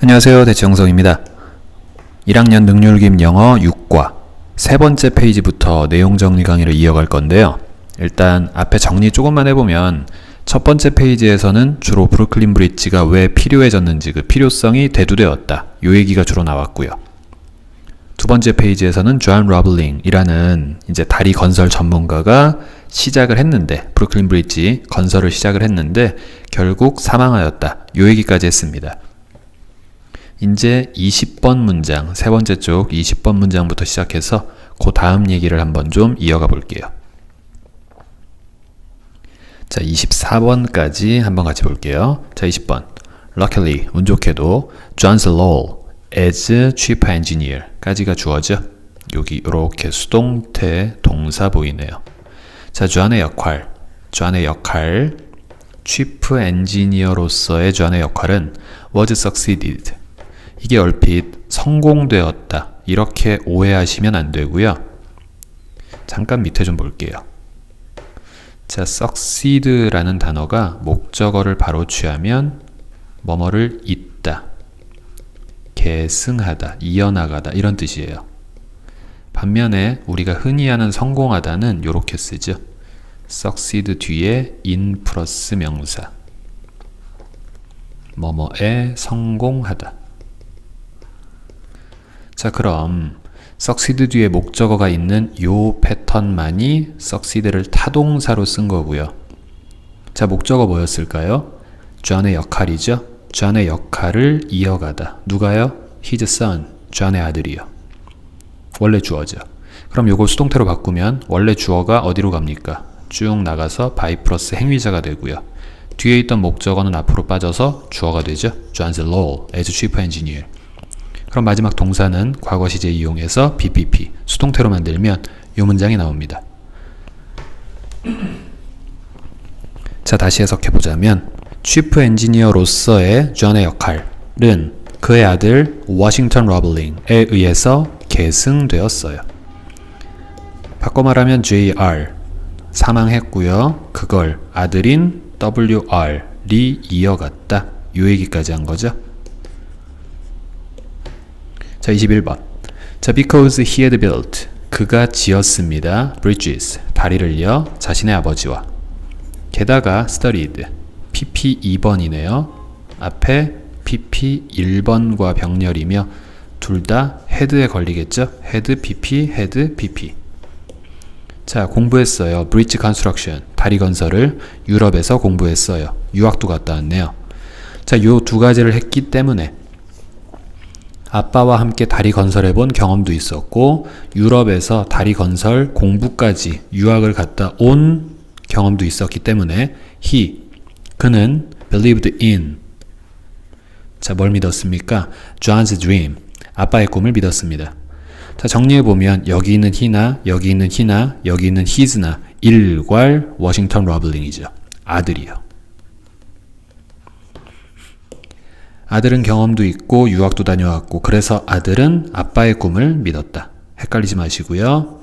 안녕하세요. 대치영성입니다. 1학년 능률기임 영어 6과 세 번째 페이지부터 내용 정리 강의를 이어갈 건데요. 일단 앞에 정리 조금만 해보면 첫 번째 페이지에서는 주로 브루클린 브릿지가 왜 필요해졌는지 그 필요성이 대두되었다. 요 얘기가 주로 나왔고요. 두 번째 페이지에서는 존 러블링이라는 이제 다리 건설 전문가가 시작을 했는데 브루클린 브릿지 건설을 시작을 했는데 결국 사망하였다. 요 얘기까지 했습니다. 이제 20번 문장, 세 번째 쪽 20번 문장부터 시작해서 그 다음 얘기를 한번 좀 이어가 볼게요. 자, 24번까지 한번 같이 볼게요. 자, 20번. Luckily, 운 좋게도 John's role as chief engineer 까지가 주어져. 여기 이렇게 수동태 동사 보이네요. 자, 존의 역할, chief engineer로서의 존의 역할은 was succeeded. 이게 얼핏 성공되었다. 이렇게 오해하시면 안 되고요. 잠깐 밑에 좀 볼게요. 자, succeed라는 단어가 목적어를 바로 취하면 뭐뭐를 잇다, 계승하다, 이어나가다 이런 뜻이에요. 반면에 우리가 흔히 하는 성공하다는 이렇게 쓰죠. succeed 뒤에 in 플러스 명사, 뭐뭐에 성공하다. 자, 그럼 succeed 뒤에 목적어가 있는 요 패턴만이 succeed를 타동사로 쓴 거고요. 자, 목적어 뭐였을까요? 존의 역할이죠. 존의 역할을 이어가다. 누가요? His son, 존의 아들이요. 원래 주어죠. 그럼 요걸 수동태로 바꾸면 원래 주어가 어디로 갑니까? 쭉 나가서 by 플러스 행위자가 되고요. 뒤에 있던 목적어는 앞으로 빠져서 주어가 되죠. John's role as chief engineer. 그럼 마지막 동사는 과거 시제 이용해서 BPP, 수동태로 만들면 이 문장이 나옵니다. 자, 다시 해석해보자면 chief engineer로서의 존의 역할은 그의 아들 워싱턴 러블링에 의해서 계승되었어요. 바꿔 말하면 JR, 사망했고요. 그걸 아들인 WR이 이어갔다. 이 얘기까지 한 거죠. 자, 21번. 자, because he had built. 그가 지었습니다. bridges. 다리를요. 자신의 아버지와. 게다가 studied. PP 2번이네요. 앞에 PP 1번과 병렬이며 둘 다 head에 걸리겠죠? head PP, head PP. 자, 공부했어요. bridge construction. 다리 건설을 유럽에서 공부했어요. 유학도 갔다 왔네요. 자, 요 두 가지를 했기 때문에 아빠와 함께 다리 건설해 본 경험도 있었고 유럽에서 다리 건설 공부까지 유학을 갔다 온 경험도 있었기 때문에 그는 believed in. 자, 뭘 믿었습니까? John's dream. 아빠의 꿈을 믿었습니다. 자, 정리해보면 여기 있는 he나 여기 있는 he나 여기 있는 his나 일괄 워싱턴 러블링이죠. 아들이요. 아들은 경험도 있고 유학도 다녀왔고 그래서 아들은 아빠의 꿈을 믿었다. 헷갈리지 마시고요.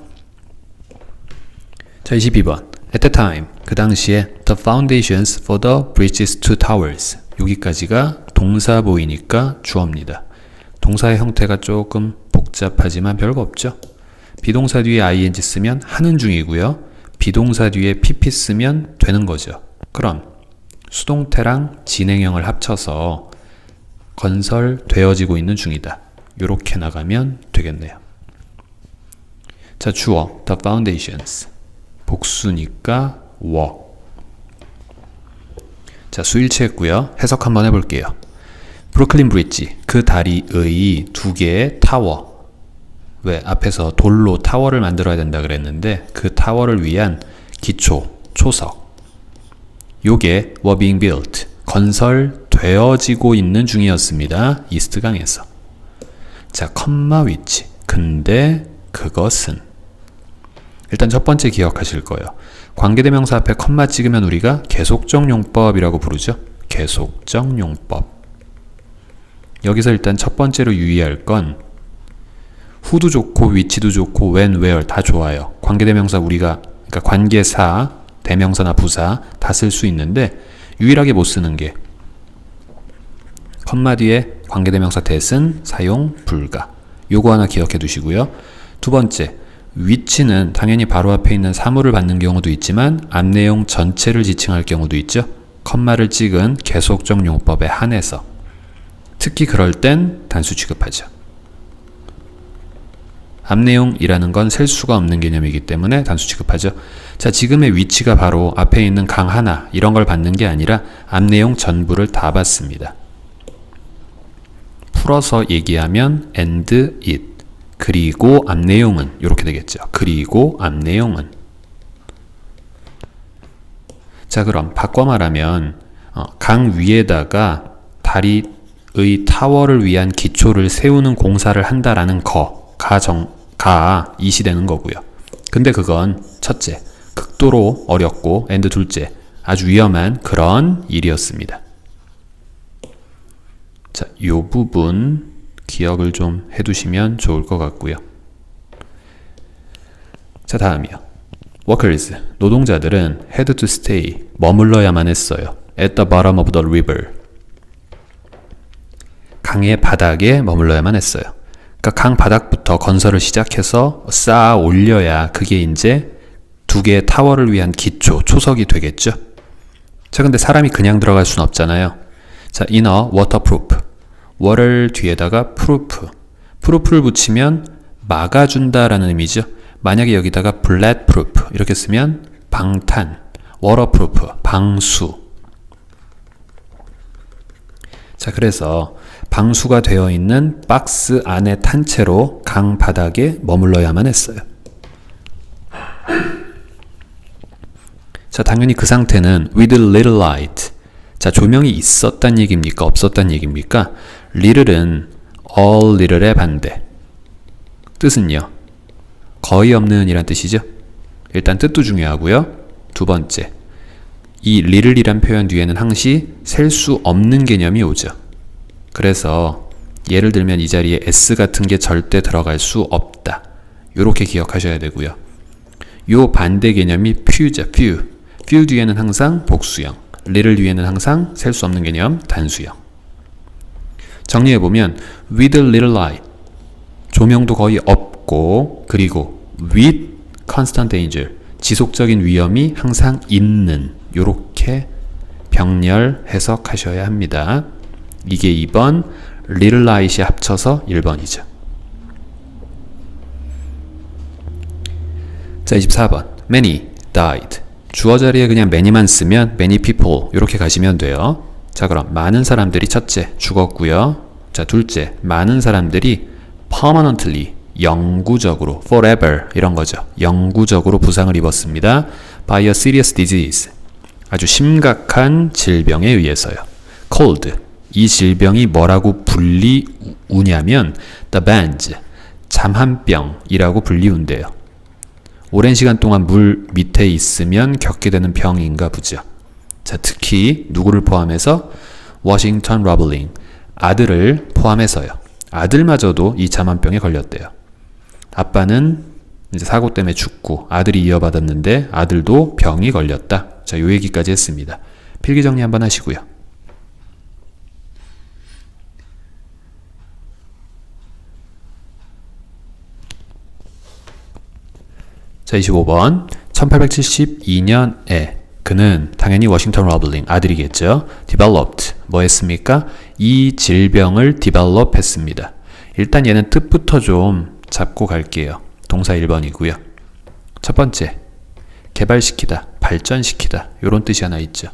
자, 22번. At the time, 그 당시에 the foundations for the bridge's two towers. 여기까지가 동사 보이니까 주어입니다. 동사의 형태가 조금 복잡하지만 별거 없죠. 비동사 뒤에 ing 쓰면 하는 중이고요. 비동사 뒤에 pp 쓰면 되는 거죠. 그럼 수동태랑 진행형을 합쳐서 건설되어지고 있는 중이다. 요렇게 나가면 되겠네요. 자, 주어 the foundations. 복수니까 were. 자, 수일치 했고요. 해석 한번 해볼게요. 브루클린 브릿지, 그 다리의 두 개의 타워. 왜? 앞에서 돌로 타워를 만들어야 된다 그랬는데 그 타워를 위한 기초, 초석. 요게 were being built. 건설되어지고 있는 중이었습니다. 이스트강에서. 자, 컴마 위치. 근데 그것은. 일단 첫 번째 기억하실 거예요. 관계대명사 앞에 컴마 찍으면 우리가 계속적 용법이라고 부르죠. 계속적 용법. 여기서 일단 첫 번째로 유의할 건 who도 좋고 위치도 좋고 when, where 다 좋아요. 관계대명사 우리가 그러니까 관계사, 대명사나 부사 다 쓸 수 있는데 유일하게 못 쓰는 게 컴마 뒤에 관계대명사 that은 사용 불가. 요거 하나 기억해 두시고요. 두 번째, which는 당연히 바로 앞에 있는 사물을 받는 경우도 있지만 앞 내용 전체를 지칭할 경우도 있죠. 컴마를 찍은 계속적 용법에 한해서. 특히 그럴 땐 단수 취급하죠. 앞 내용이라는 건 셀 수가 없는 개념이기 때문에 단수 취급하죠. 자, 지금의 위치가 바로 앞에 있는 강 하나 이런 걸 받는 게 아니라 앞 내용 전부를 다 받습니다. 풀어서 얘기하면 and it 그리고 앞 내용은 이렇게 되겠죠. 그리고 앞 내용은. 자, 그럼 바꿔 말하면 강 위에다가 다리의 타워를 위한 기초를 세우는 공사를 한다라는 가 이시되는 거고요. 근데 그건 첫째, 극도로 어렵고 and 둘째, 아주 위험한 그런 일이었습니다. 자, 요 부분 기억을 좀 해두시면 좋을 것 같고요. 자, 다음이요. Workers, 노동자들은 had to stay, 머물러야만 했어요. At the bottom of the river. 강의 바닥에 머물러야만 했어요. 그러니까 강 바닥부터 건설을 시작해서 쌓아 올려야 그게 이제 두 개의 타워를 위한 기초, 초석이 되겠죠. 자, 근데 사람이 그냥 들어갈 수는 없잖아요. 자, inner waterproof. water 뒤에다가 proof. proof를 붙이면 막아준다라는 의미죠. 만약에 여기다가 bulletproof 이렇게 쓰면 방탄, waterproof, 방수. 자, 그래서 방수가 되어 있는 박스 안에 탄 채로 강 바닥에 머물러야만 했어요. 자, 당연히 그 상태는 with little light. 자, 조명이 있었단 얘기입니까? 없었단 얘기입니까? little은 all little의 반대. 뜻은요? 거의 없는 이란 뜻이죠. 일단 뜻도 중요하고요. 두 번째, 이 little이란 표현 뒤에는 항시 셀 수 없는 개념이 오죠. 그래서 예를 들면 이 자리에 s 같은 게 절대 들어갈 수 없다. 요렇게 기억하셔야 되고요. 요 반대 개념이 few죠. few 뒤에는 항상 복수형, little 뒤에는 항상 셀 수 없는 개념 단수형. 정리해보면 with little light, 조명도 거의 없고, 그리고 with constant danger, 지속적인 위험이 항상 있는, 요렇게 병렬 해석하셔야 합니다. 이게 2번, little light이 합쳐서 1번이죠. 자, 24번. many died. 주어 자리에 그냥 many만 쓰면 many people 이렇게 가시면 돼요. 자, 그럼 많은 사람들이 첫째 죽었고요. 자, 둘째, 많은 사람들이 permanently 영구적으로 forever 이런 거죠. 영구적으로 부상을 입었습니다. by a serious disease. 아주 심각한 질병에 의해서요. cold. 이 질병이 뭐라고 불리우냐면 the bends, 잠한병이라고 불리운대요. 오랜 시간 동안 물 밑에 있으면 겪게 되는 병인가 보죠. 자, 특히 누구를 포함해서 워싱턴 러블링, 아들을 포함해서요. 아들마저도 이 잠한병에 걸렸대요. 아빠는 이제 사고 때문에 죽고 아들이 이어받았는데 아들도 병이 걸렸다. 자, 요 얘기까지 했습니다. 필기 정리 한번 하시고요. 자, 25번. 1872년에 그는 당연히 워싱턴 러블링 아들이겠죠. developed 뭐 했습니까? 이 질병을 develop 했습니다. 일단 얘는 뜻부터 좀 잡고 갈게요. 동사 1번이고요. 첫 번째, 개발시키다, 발전시키다 이런 뜻이 하나 있죠.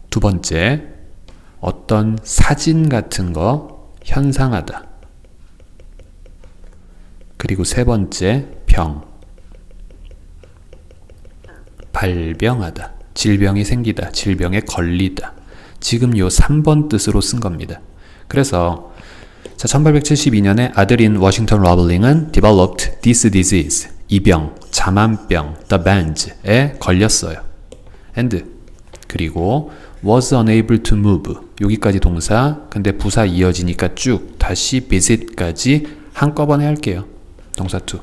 두 번째, 어떤 사진 같은 거 현상하다. 그리고 세 번째, 병. 발병하다. 질병이 생기다. 질병에 걸리다. 지금 요 3번 뜻으로 쓴 겁니다. 그래서 자, 1872년에 아들인 워싱턴 러블링은 developed this disease. 이 병, 잠한병, the bands에 걸렸어요. and 그리고 was unable to move. 여기까지 동사. 근데 부사 이어지니까 쭉 다시 visit까지 한꺼번에 할게요. 동사 to.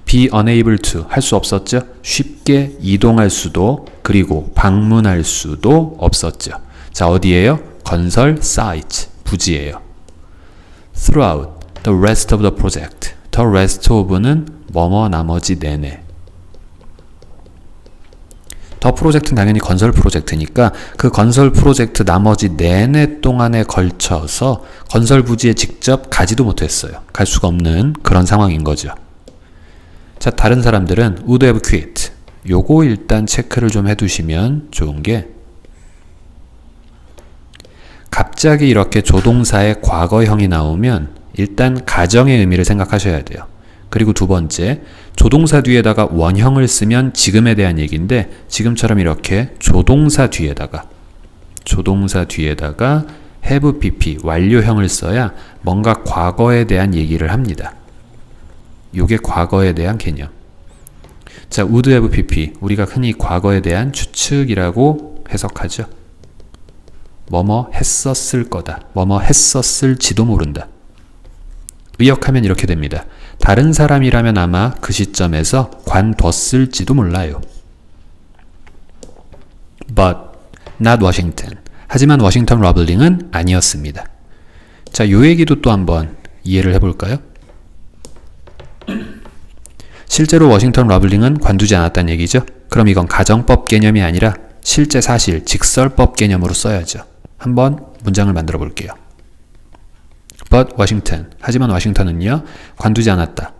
be unable to 할 수 없었죠. 쉽게 이동할 수도 그리고 방문할 수도 없었죠. 자, 어디예요? 건설 site, 부지예요. Throughout the rest of the project. The rest of는 뭐뭐 나머지 내내. 더 프로젝트는 당연히 건설 프로젝트니까 그 건설 프로젝트 나머지 내내 동안에 걸쳐서 건설 부지에 직접 가지도 못했어요. 갈 수가 없는 그런 상황인 거죠. 자, 다른 사람들은 would have quit. 요거 일단 체크를 좀 해두시면 좋은 게 갑자기 이렇게 조동사의 과거형이 나오면 일단 가정의 의미를 생각하셔야 돼요. 그리고 두 번째, 조동사 뒤에다가 원형을 쓰면 지금에 대한 얘기인데 지금처럼 이렇게 조동사 뒤에다가 have pp 완료형을 써야 뭔가 과거에 대한 얘기를 합니다. 요게 과거에 대한 개념. 자, would have pp 우리가 흔히 과거에 대한 추측이라고 해석하죠. 뭐뭐 했었을 거다. 뭐뭐 했었을지도 모른다. 의역하면 이렇게 됩니다. 다른 사람이라면 아마 그 시점에서 관뒀을지도 몰라요. But not Washington. 하지만 워싱턴 러블링은 아니었습니다. 자, 요 얘기도 또 한번 이해를 해볼까요? 실제로 워싱턴 러블링은 관두지 않았다는 얘기죠. 그럼 이건 가정법 개념이 아니라 실제 사실, 직설법 개념으로 써야죠. 한번 문장을 만들어 볼게요. But Washington. 하지만 워싱턴은요, 관두지 않았다.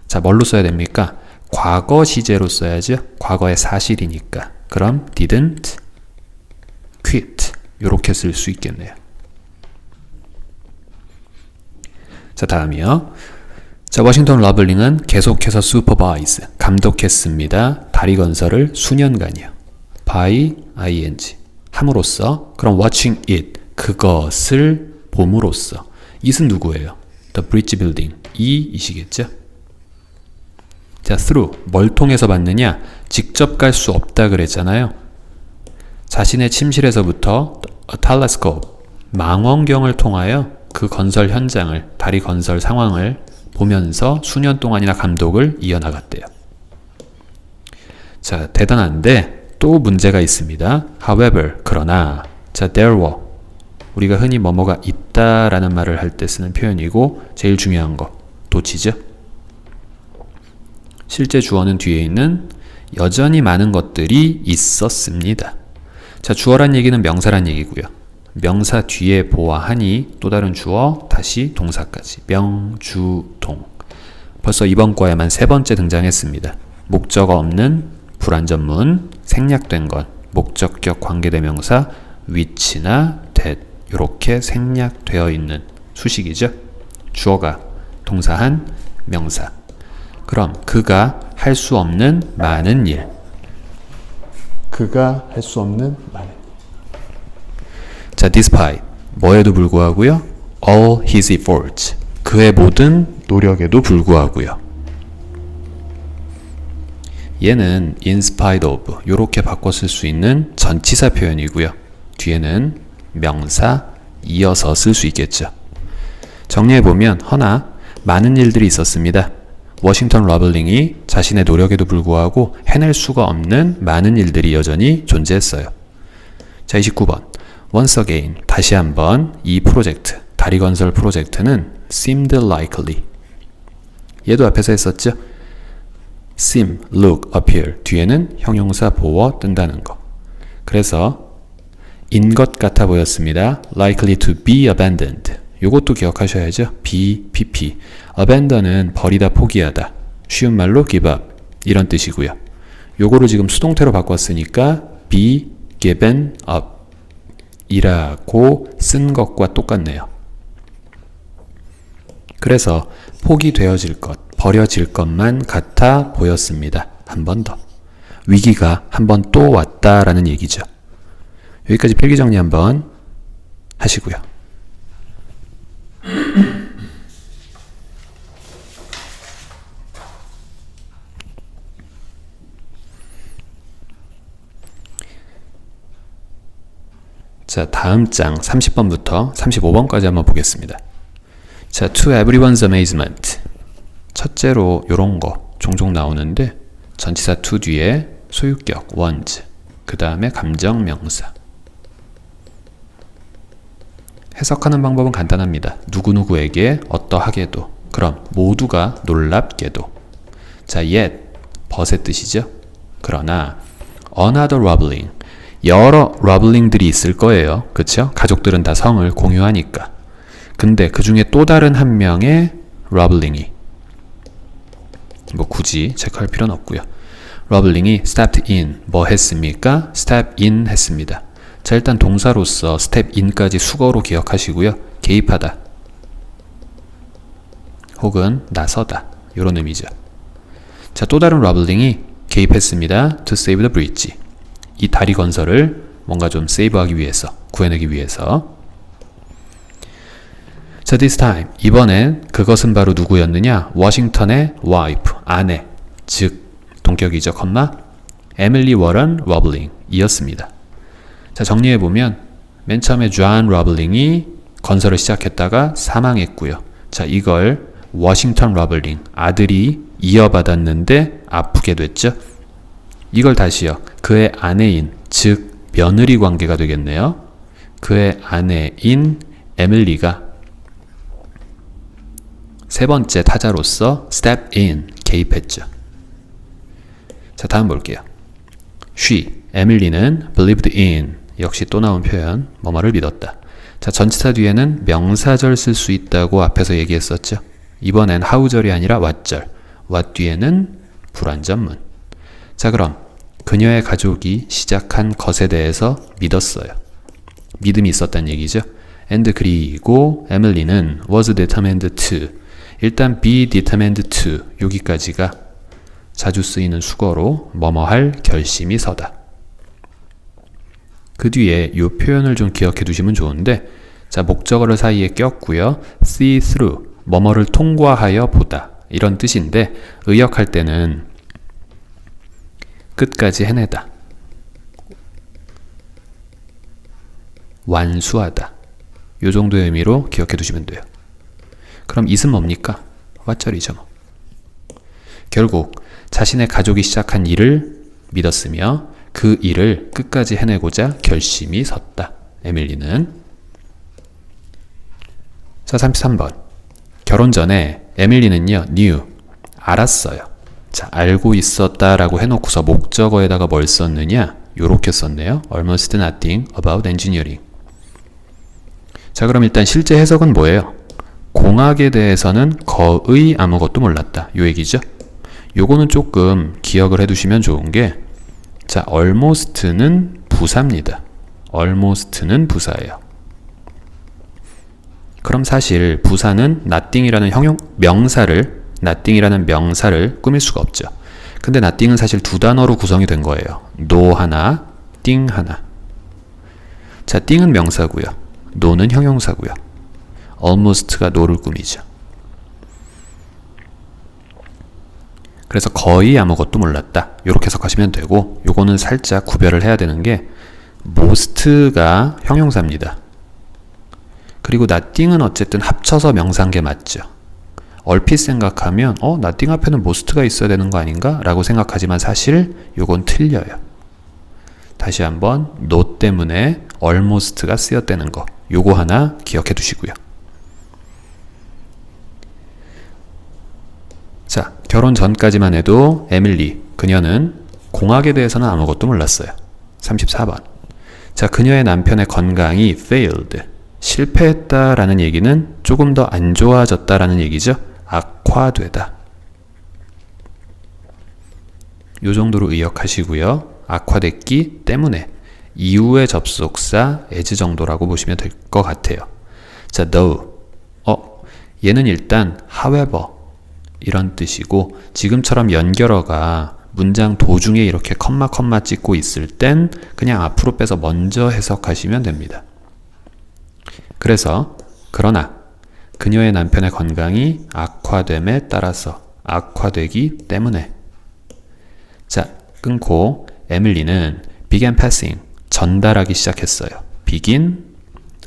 자, 뭘로 써야 됩니까? 과거 시제로 써야죠. 과거의 사실이니까. 그럼 didn't quit. 요렇게 쓸 수 있겠네요. 자, 다음이요. 자, 워싱턴 러블링은 계속해서 supervise, 감독했습니다. 다리건설을 수년간이요. by ing. 함으로써. 그럼 watching it. 그것을 봄으로써. it은 누구예요? The bridge building. 이시겠죠? 자, through. 뭘 통해서 봤느냐? 직접 갈 수 없다 그랬잖아요. 자신의 침실에서부터 a telescope. 망원경을 통하여 그 건설 현장을, 다리 건설 상황을 보면서 수년 동안이나 감독을 이어나갔대요. 자, 대단한데 또 문제가 있습니다. However, 그러나 자, there were 우리가 흔히 뭐뭐가 있다라는 말을 할 때 쓰는 표현이고 제일 중요한 거, 도치죠. 실제 주어는 뒤에 있는 여전히 많은 것들이 있었습니다. 자, 주어란 얘기는 명사란 얘기고요. 명사 뒤에 보아하니 또 다른 주어 다시 동사까지 명주동. 벌써 이번 과에만 세 번째 등장했습니다. 목적어 없는 불완전문, 생략된 것, 목적격 관계대명사 which나 that 이렇게 생략되어 있는 수식이죠. 주어가 동사한 명사. 그럼 그가 할 수 없는 많은 일. 그가 할 수 없는 많은 일. 자, despite 뭐에도 불구하고요. all his efforts 그의 모든 노력에도 불구하고요. 얘는 in spite of 요렇게 바꿔 쓸 수 있는 전치사 표현이고요. 뒤에는 명사 이어서 쓸 수 있겠죠. 정리해보면 허나 많은 일들이 있었습니다. 워싱턴 러블링이 자신의 노력에도 불구하고 해낼 수가 없는 많은 일들이 여전히 존재했어요. 자, 29번 Once again, 다시 한번 이 프로젝트, 다리건설 프로젝트는 seemed likely. 얘도 앞에서 했었죠? seem, look, appear 뒤에는 형용사 보어 뜬다는 거. 그래서 인 것 같아 보였습니다. likely to be abandoned. 요것도 기억하셔야죠. be, pp. abandon은 버리다, 포기하다. 쉬운 말로 give up 이런 뜻이고요. 요거를 지금 수동태로 바꿨으니까 be given up 이라고 쓴 것과 똑같네요. 그래서 포기되어질 것, 버려질 것만 같아 보였습니다. 한 번 더. 위기가 한 번 또 왔다라는 얘기죠. 여기까지 필기 정리 한번 하시고요. 자, 다음 장 30번부터 35번까지 한번 보겠습니다. 자, to everyone's amazement. 첫째로 요런 거 종종 나오는데 전치사 to 뒤에 소유격 was, 그 다음에 감정명사. 해석하는 방법은 간단합니다. 누구누구에게 어떠하게도. 그럼 모두가 놀랍게도. 자, yet 벗의 뜻이죠. 그러나 another rubbling, 여러 러블링들이 있을 거예요. 그쵸? 가족들은 다 성을 공유하니까. 근데 그 중에 또 다른 한 명의 러블링이, 뭐 굳이 체크할 필요는 없고요. 러블링이 stepped in, 뭐 했습니까? step in 했습니다. 자, 일단 동사로서 step in까지 수거로 기억하시고요. 개입하다 혹은 나서다, 이런 의미죠. 자, 또 다른 러블링이 개입했습니다. to save the bridge, 이 다리 건설을 뭔가 좀 세이브하기 위해서, 구해내기 위해서. 자, this time, 이번엔 그것은 바로 누구였느냐? 워싱턴의 wife, 아내, 즉 동격이죠, 컴마 에밀리 워런 러블링 이었습니다. 자, 정리해보면 맨 처음에 존 러블링이 건설을 시작했다가 사망했고요. 자, 이걸 워싱턴 러블링, 아들이 이어받았는데 아프게 됐죠. 이걸 다시요, 그의 아내인, 즉 며느리 관계가 되겠네요. 그의 아내인 에밀리가 세 번째 타자로서 step in, 개입했죠. 자, 다음 볼게요. she, 에밀리는 believed in, 역시 또 나온 표현, 뭐뭐를 믿었다. 자, 전치사 뒤에는 명사절 쓸 수 있다고 앞에서 얘기했었죠. 이번엔 how절이 아니라 what절, what 뒤에는 불완전문. 자, 그럼 그녀의 가족이 시작한 것에 대해서 믿었어요. 믿음이 있었단 얘기죠. and 그리고 에밀리는 was determined to, 일단 be determined to, 여기까지가 자주 쓰이는 수거로 뭐뭐 할 결심이 서다. 그 뒤에 이 표현을 좀 기억해 두시면 좋은데, 자, 목적어를 사이에 꼈고요. see through, 뭐뭐를 통과하여 보다, 이런 뜻인데 의역할 때는 끝까지 해내다, 완수하다, 요 정도의 의미로 기억해 두시면 돼요. 그럼 it은 뭡니까? what절이죠. 뭐. 결국 자신의 가족이 시작한 일을 믿었으며 그 일을 끝까지 해내고자 결심이 섰다, 에밀리는. 자, 33번. 결혼 전에 에밀리는요, knew, 알았어요. 자, 알고 있었다라고 해놓고서 목적어에다가 뭘 썼느냐? 요렇게 썼네요. almost nothing about engineering. 자, 그럼 일단 실제 해석은 뭐예요? 공학에 대해서는 거의 아무것도 몰랐다, 요 얘기죠. 요거는 조금 기억을 해두시면 좋은 게, 자, almost는 부사입니다. almost는 부사예요. 그럼 사실 부사는 nothing이라는 nothing이라는 명사를 꾸밀 수가 없죠. 근데 nothing은 사실 두 단어로 구성이 된 거예요. no 하나, thing 하나. 자, thing은 명사고요. no는 형용사고요. almost가 no를 꾸미죠. 그래서 거의 아무것도 몰랐다, 이렇게 해석하시면 되고, 요거는 살짝 구별을 해야 되는 게 most가 형용사입니다. 그리고 nothing은 어쨌든 합쳐서 명사인 게 맞죠. 얼핏 생각하면 nothing 앞에는 most가 있어야 되는 거 아닌가? 라고 생각하지만 사실 요건 틀려요. 다시 한번 no 때문에 almost가 쓰였다는 거, 요거 하나 기억해 두시고요. 자, 결혼 전까지만 해도 에밀리, 그녀는 공학에 대해서는 아무것도 몰랐어요. 34번. 자, 그녀의 남편의 건강이 failed, 실패했다라는 얘기는 조금 더 안 좋아졌다라는 얘기죠. 악화되다. 요 정도로 의역하시고요. 악화됐기 때문에 이후의 접속사 as 정도라고 보시면 될 것 같아요. 자, though, 얘는 일단 however 이런 뜻이고, 지금처럼 연결어가 문장 도중에 이렇게 컴마 찍고 있을 땐 그냥 앞으로 빼서 먼저 해석하시면 됩니다. 그래서 그러나 그녀의 남편의 건강이 악화됨에 따라서, 악화되기 때문에. 자, 끊고 에밀리는 began passing, 전달하기 시작했어요. begin,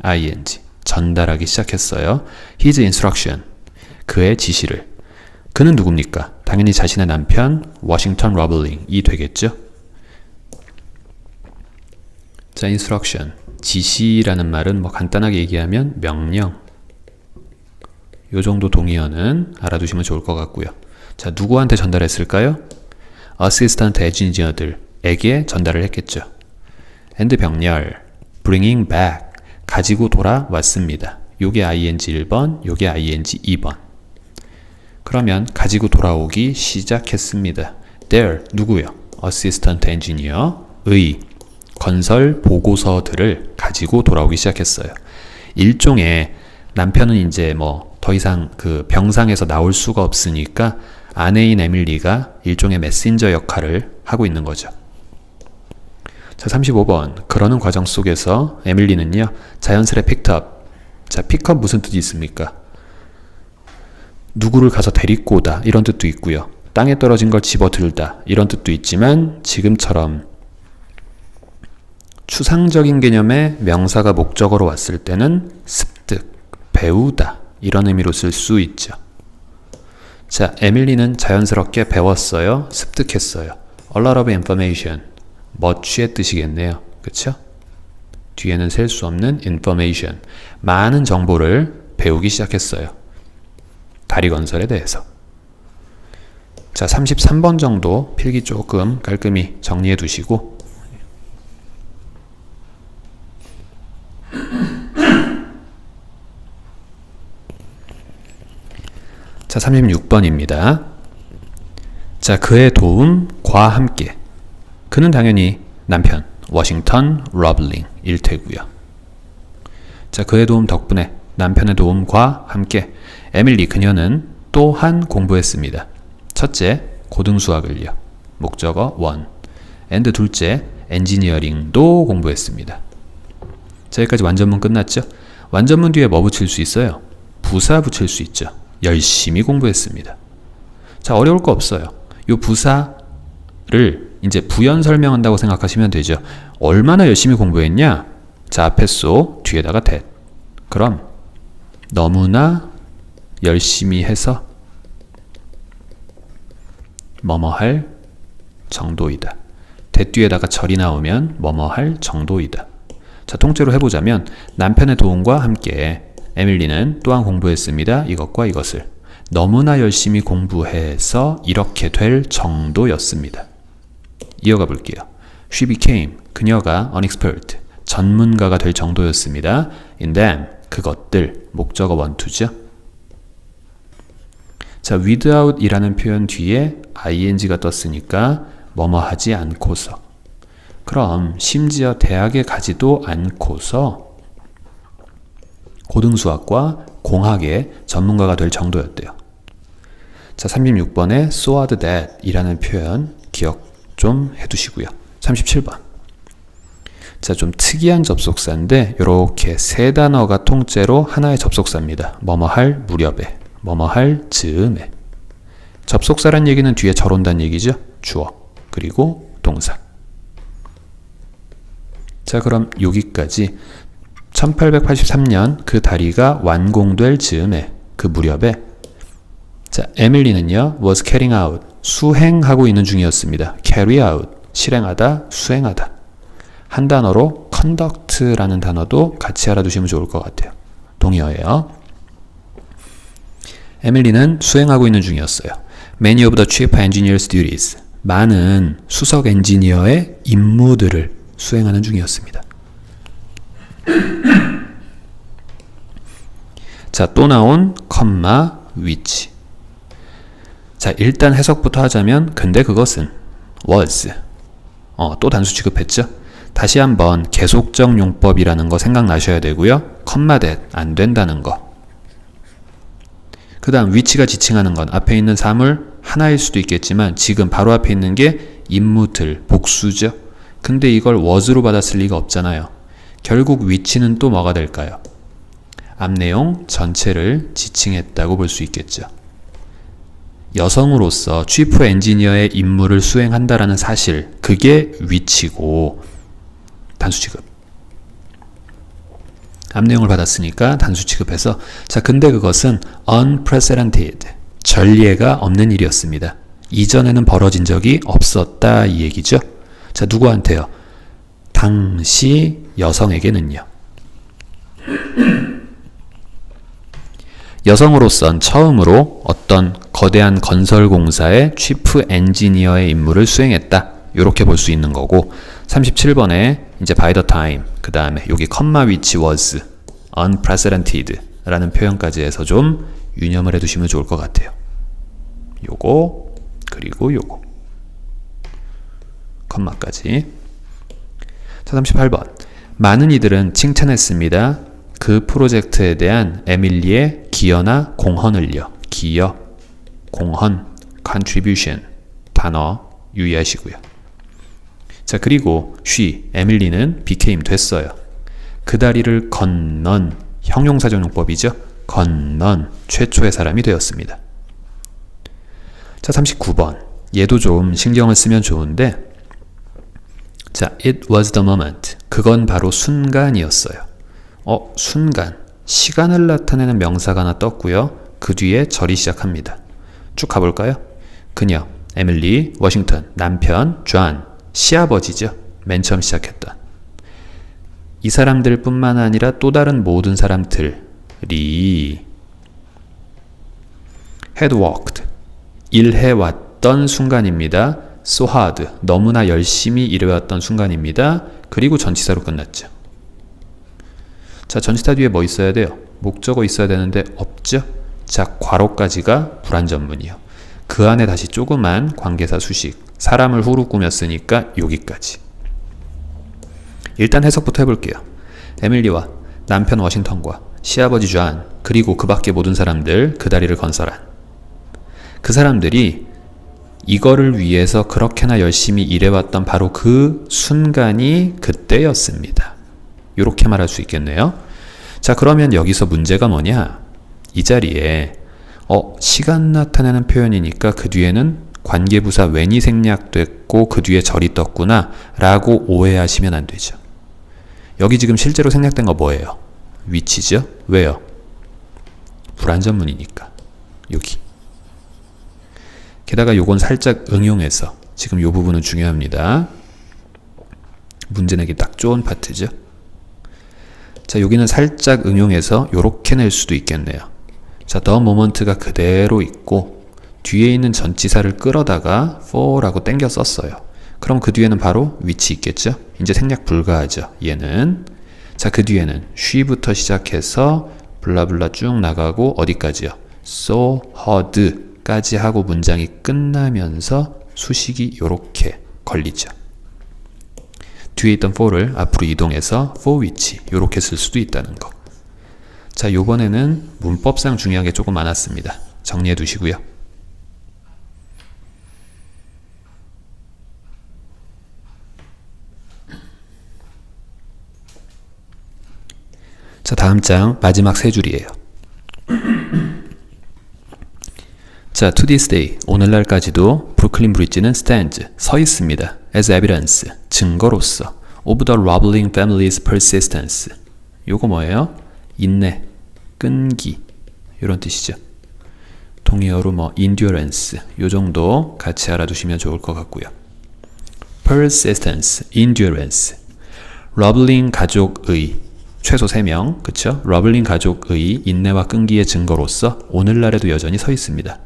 ing, 전달하기 시작했어요. his instruction, 그의 지시를. 그는 누굽니까? 당연히 자신의 남편 워싱턴 러블링이 되겠죠. 자, instruction, 지시라는 말은 뭐 간단하게 얘기하면 명령. 요 정도 동의어는 알아두시면 좋을 것 같고요. 자, 누구한테 전달했을까요? 어시스턴트 엔지니어들에게 전달을 했겠죠. and 병렬, bringing back, 가지고 돌아왔습니다. 요게 ing 1번, 요게 ing 2번. 그러면 가지고 돌아오기 시작했습니다. There, 누구요? 어시스턴트 엔지니어의 건설 보고서들을 가지고 돌아오기 시작했어요. 일종의 남편은 이제 뭐 더 이상 그 병상에서 나올 수가 없으니까 아내인 에밀리가 일종의 메신저 역할을 하고 있는 거죠. 자, 35번. 그러는 과정 속에서 에밀리는요, 자연스레 픽업. 자, 픽업 무슨 뜻이 있습니까? 누구를 가서 데리고 오다 이런 뜻도 있고요. 땅에 떨어진 걸 집어들다 이런 뜻도 있지만 지금처럼 추상적인 개념의 명사가 목적어로 왔을 때는 습득, 배우다 이런 의미로 쓸 수 있죠. 자, 에밀리는 자연스럽게 배웠어요. 습득했어요. A lot of information. much의 뜻이겠네요. 그쵸? 뒤에는 셀 수 없는 information. 많은 정보를 배우기 시작했어요. 다리 건설에 대해서. 자, 33번 정도 필기 조금 깔끔히 정리해 두시고 자, 36번입니다. 자, 그의 도움과 함께. 그는 당연히 남편, 워싱턴 러블링 일 테고요. 자, 그의 도움 덕분에 남편의 도움과 함께 에밀리 그녀는 또한 공부했습니다. 첫째, 고등수학을요. 목적어 원. and 둘째, 엔지니어링도 공부했습니다. 자, 여기까지 완전문 끝났죠? 완전문 뒤에 뭐 붙일 수 있어요? 부사 붙일 수 있죠. 열심히 공부했습니다. 자, 어려울 거 없어요. 요 부사를 이제 부연 설명한다고 생각하시면 되죠. 얼마나 열심히 공부했냐? 자, 앞에 쏘, 뒤에다가 that. 그럼 너무나 열심히 해서 뭐뭐 할 정도이다. that 뒤에다가 절이 나오면 뭐뭐 할 정도이다. 자, 통째로 해보자면 남편의 도움과 함께 에밀리는 또한 공부했습니다. 이것과 이것을. 너무나 열심히 공부해서 이렇게 될 정도였습니다. 이어가 볼게요. She became, 그녀가 an expert, 전문가가 될 정도였습니다. In them, 그것들, 목적어 원투죠. 자, without 이라는 표현 뒤에 ing가 떴으니까 뭐뭐 하지 않고서. 그럼 심지어 대학에 가지도 않고서 고등수학과 공학의 전문가가 될 정도였대요. 자, 36번에 so hard that 이라는 표현 기억 좀 해두시고요. 37번. 자, 좀 특이한 접속사인데 이렇게 세 단어가 통째로 하나의 접속사입니다. 뭐뭐 할 무렵에, 뭐뭐 할 즈음에. 접속사란 얘기는 뒤에 절 온다는 얘기죠. 주어, 그리고 동사. 자, 그럼 여기까지 1883년 그 다리가 완공될 즈음에, 그 무렵에 자, 에밀리는요 was carrying out, 수행하고 있는 중이었습니다. carry out, 실행하다, 수행하다. 한 단어로 conduct라는 단어도 같이 알아두시면 좋을 것 같아요. 동의어예요. 에밀리는 수행하고 있는 중이었어요. Many of the chief engineer's duties, 많은 수석 엔지니어의 임무들을 수행하는 중이었습니다. 자, 또 나온 컴마 which. 자, 일단 해석부터 하자면 근데 그것은 was. 또 단수 취급했죠. 다시 한번 계속적 용법이라는 거 생각나셔야 되고요. 컴마 that 안 된다는 거. 그 다음 which가 지칭하는 건 앞에 있는 사물 하나일 수도 있겠지만 지금 바로 앞에 있는 게 임무들, 복수죠. 근데 이걸 was로 받았을 리가 없잖아요. 결국 which는 또 뭐가 될까요? 앞 내용 전체를 지칭했다고 볼 수 있겠죠. 여성으로서 chief 엔지니어의 임무를 수행한다라는 사실, 그게 which고 단수 취급. 앞 내용을 받았으니까 단수 취급해서 자, 근데 그것은 unprecedented, 전례가 없는 일이었습니다. 이전에는 벌어진 적이 없었다 이 얘기죠. 자, 누구한테요? 당시 여성에게는요. 여성으로선 처음으로 어떤 거대한 건설공사의 치프 엔지니어의 임무를 수행했다. 이렇게 볼 수 있는 거고 37번에 이제 by the time 그 다음에 여기 컴마 which was unprecedented 라는 표현까지 해서 좀 유념을 해두시면 좋을 것 같아요. 요거 그리고 요거 컴마까지. 자, 38번 많은 이들은 칭찬했습니다. 그 프로젝트에 대한 에밀리의 기여나 공헌을요. 기여, 공헌, contribution 단어 유의하시고요. 자, 그리고 she, 에밀리는 became 됐어요. 그 다리를 건넌 형용사전용법이죠. 건넌 최초의 사람이 되었습니다. 자, 39번 얘도 좀 신경을 쓰면 좋은데 자, it was the moment. 그건 바로 순간이었어요. 순간. 시간을 나타내는 명사가 하나 떴고요. 그 뒤에 절이 시작합니다. 쭉 가볼까요? 그녀, 에밀리, 워싱턴, 남편, 존, 시아버지죠. 맨 처음 시작했던. 이 사람들 뿐만 아니라 또 다른 모든 사람들이 had worked. 일해왔던 순간입니다. so hard. 너무나 열심히 일해왔던 순간입니다. 그리고 전치사로 끝났죠. 자, 전치사 뒤에 뭐 있어야 돼요? 목적어 있어야 되는데 없죠? 자, 괄호까지가 불완전문이요. 그 안에 다시 조그만 관계사 수식. 사람을 후루 꾸몄으니까 여기까지. 일단 해석부터 해볼게요. 에밀리와 남편 워싱턴과 시아버지 존 그리고 그 밖의 모든 사람들 그 다리를 건설한 그 사람들이 이거를 위해서 그렇게나 열심히 일해왔던 바로 그 순간이 그때였습니다. 이렇게 말할 수 있겠네요. 자, 그러면 여기서 문제가 뭐냐? 이 자리에 시간 나타내는 표현이니까 그 뒤에는 관계부사 when이 생략됐고 그 뒤에 절이 떴구나 라고 오해하시면 안 되죠. 여기 지금 실제로 생략된 거 뭐예요? which죠? 왜요? 불완전문이니까. 여기. 게다가 요건 살짝 응용해서 지금 요 부분은 중요합니다. 문제 내기 딱 좋은 파트죠. 자, 여기는 살짝 응용해서 요렇게 낼 수도 있겠네요. 자, the moment가 그대로 있고 뒤에 있는 전치사를 끌어다가 for라고 땡겨 썼어요. 그럼 그 뒤에는 바로 which 있겠죠? 이제 생략 불가하죠. 얘는. 자, 그 뒤에는 she부터 시작해서 블라블라 쭉 나가고 어디까지요? so heard 까지 하고 문장이 끝나면서 수식이 요렇게 걸리죠. 뒤에 있던 for를 앞으로 이동해서 for which 요렇게 쓸 수도 있다는 거. 자, 요번에는 문법상 중요한 게 조금 많았습니다. 정리해 두시고요. 자, 다음 장 마지막 세 줄이에요. 자, to this day, 오늘날까지도 브루클린 브릿지는 stands, 서 있습니다. as evidence, 증거로서 of the Roebling family's persistence. 요거 뭐예요? 인내, 끈기 이런 뜻이죠. 동의어로 뭐 endurance 요 정도 같이 알아두시면 좋을 것 같고요. persistence, endurance. 러블링 가족의 최소 3명, 그쵸? 러블링 가족의 인내와 끈기의 증거로서 오늘날에도 여전히 서 있습니다.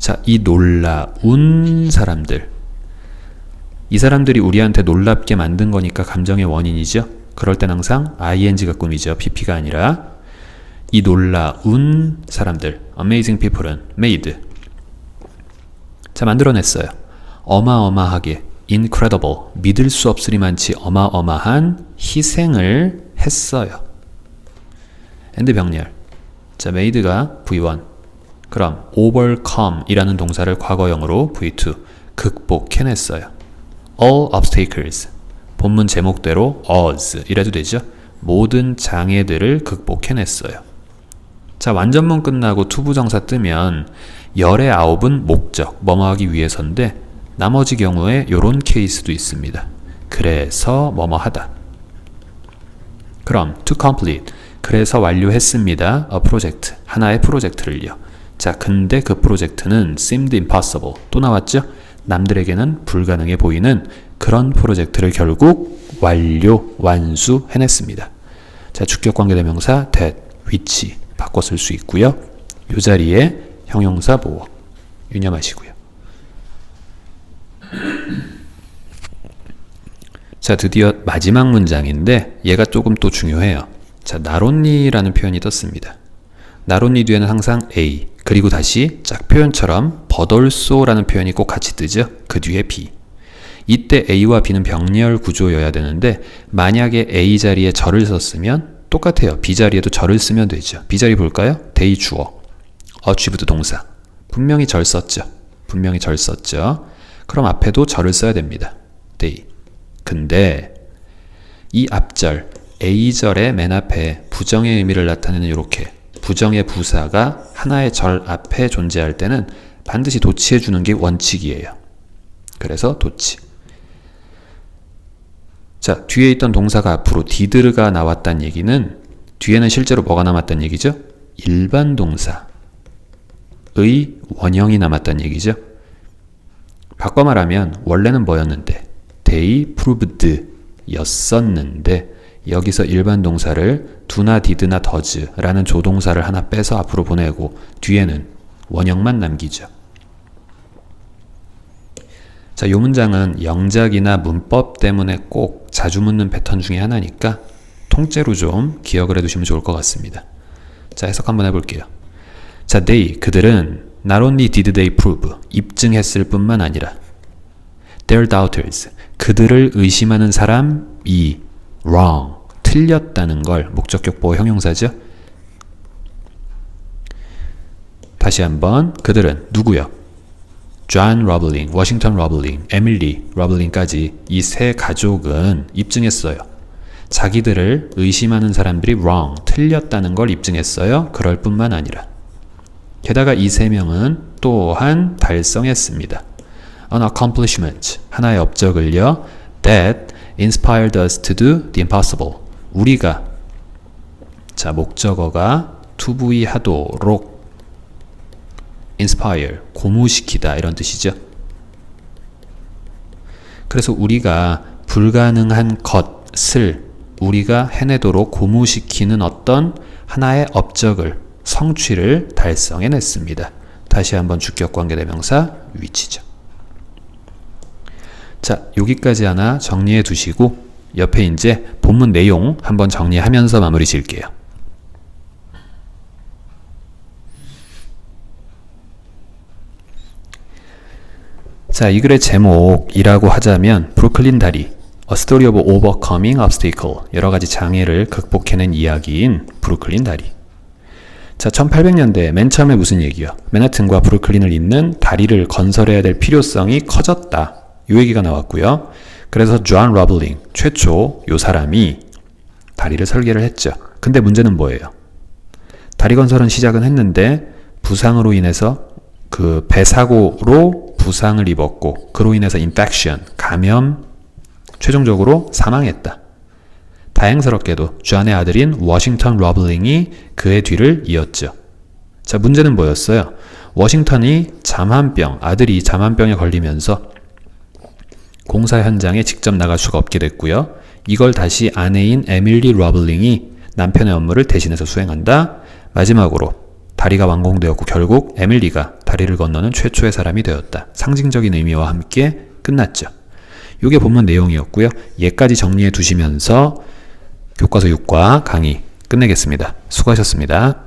자, 이 놀라운 사람들. 이 사람들이 우리한테 놀랍게 만든 거니까 감정의 원인이죠. 그럴 땐 항상 ing가 꾸미죠. pp가 아니라. 이 놀라운 사람들, amazing people은 made. 자, 만들어냈어요. 어마어마하게, incredible, 믿을 수 없으리만치 어마어마한 희생을 했어요. and 병렬. 자, made가 V1. 그럼 overcome 이라는 동사를 과거형으로 V2 극복해냈어요. all obstacles 본문 제목대로 odds 이래도 되죠. 모든 장애들을 극복해냈어요. 자, 완전문 끝나고 투부정사 뜨면 열의 9은 목적, 뭐뭐 하기 위해서인데 나머지 경우에 요런 케이스도 있습니다. 그래서 뭐뭐 하다. 그럼 to complete 그래서 완료했습니다. a project 하나의 프로젝트를요. 자, 근데 그 프로젝트는 seemed impossible 또 나왔죠? 남들에게는 불가능해 보이는 그런 프로젝트를 결국 완수해냈습니다. 자, 주격관계대명사 that, which 바꿔 쓸 수 있고요. 이 자리에 형용사 보어 유념하시고요. 자, 드디어 마지막 문장인데 얘가 조금 또 중요해요. 자, not only라는 표현이 떴습니다. not only 뒤에는 항상 A, 그리고 다시 짝표현처럼 but also라는 표현이 꼭 같이 뜨죠. 그 뒤에 B. 이때 A와 B는 병렬 구조여야 되는데 만약에 A 자리에 절을 썼으면 똑같아요. B 자리에도 절을 쓰면 되죠. B 자리 볼까요? they 주어, achieved 동사. 분명히 절 썼죠. 그럼 앞에도 절을 써야 됩니다. they. 근데 이 앞절 A절의 맨 앞에 부정의 의미를 나타내는 이렇게 부정의 부사가 하나의 절 앞에 존재할 때는 반드시 도치해 주는 게 원칙이에요. 그래서 도치. 자, 뒤에 있던 동사가 앞으로 did가 나왔다는 얘기는 뒤에는 실제로 뭐가 남았다는 얘기죠? 일반 동사의 원형이 남았다는 얘기죠. 바꿔 말하면 원래는 뭐였는데 they proved 였었는데 여기서 일반 동사를 do나 did나 does라는 조동사를 하나 빼서 앞으로 보내고 뒤에는 원형만 남기죠. 자, 이 문장은 영작이나 문법 때문에 꼭 자주 묻는 패턴 중에 하나니까 통째로 좀 기억을 해두시면 좋을 것 같습니다. 자, 해석 한번 해볼게요. 자, 그들은 not only did they prove, 입증했을 뿐만 아니라 their doubters, 그들을 의심하는 사람이 wrong, 틀렸다는 걸, 목적격 보호 형용사죠. 다시 한번, 그들은 누구요? 존 러블링, 워싱턴 러블링, 에밀리 러블링까지 이 세 가족은 입증했어요. 자기들을 의심하는 사람들이 wrong, 틀렸다는 걸 입증했어요. 그럴 뿐만 아니라 게다가 이 세 명은 또한 달성했습니다. An accomplishment, 하나의 업적을요. That inspired us to do the impossible. 우리가, 자, 목적어가 to be 하도록 inspire, 고무시키다 이런 뜻이죠. 그래서 우리가 불가능한 것을 우리가 해내도록 고무시키는 어떤 하나의 업적을, 성취를 달성해냈습니다. 다시 한번 주격관계대명사 위치죠. 자, 여기까지 하나 정리해 두시고 옆에 이제 본문 내용 한번 정리하면서 마무리 지을게요. 자, 이 글의 제목이라고 하자면 브루클린 다리, A Story of Overcoming Obstacle, 여러 가지 장애를 극복해낸 이야기인 브루클린 다리. 자, 1800년대 맨 처음에 무슨 얘기야? 맨하튼과 브루클린을 잇는 다리를 건설해야 될 필요성이 커졌다. 이 얘기가 나왔고요. 그래서 존 러블링, 최초 요 사람이 다리를 설계를 했죠. 근데 문제는 뭐예요? 다리 건설은 시작은 했는데 부상으로 인해서 그 배사고로 부상을 입었고 그로 인해서 인펙션, 감염, 최종적으로 사망했다. 다행스럽게도 존의 아들인 워싱턴 러블링이 그의 뒤를 이었죠. 자, 문제는 뭐였어요? 워싱턴이 잠한병, 아들이 잠한병에 걸리면서 공사 현장에 직접 나갈 수가 없게 됐고요. 이걸 다시 아내인 에밀리 러블링이 남편의 업무를 대신해서 수행한다. 마지막으로 다리가 완공되었고 결국 에밀리가 다리를 건너는 최초의 사람이 되었다. 상징적인 의미와 함께 끝났죠. 이게 본문 내용이었고요. 얘까지 정리해 두시면서 교과서 6과 강의 끝내겠습니다. 수고하셨습니다.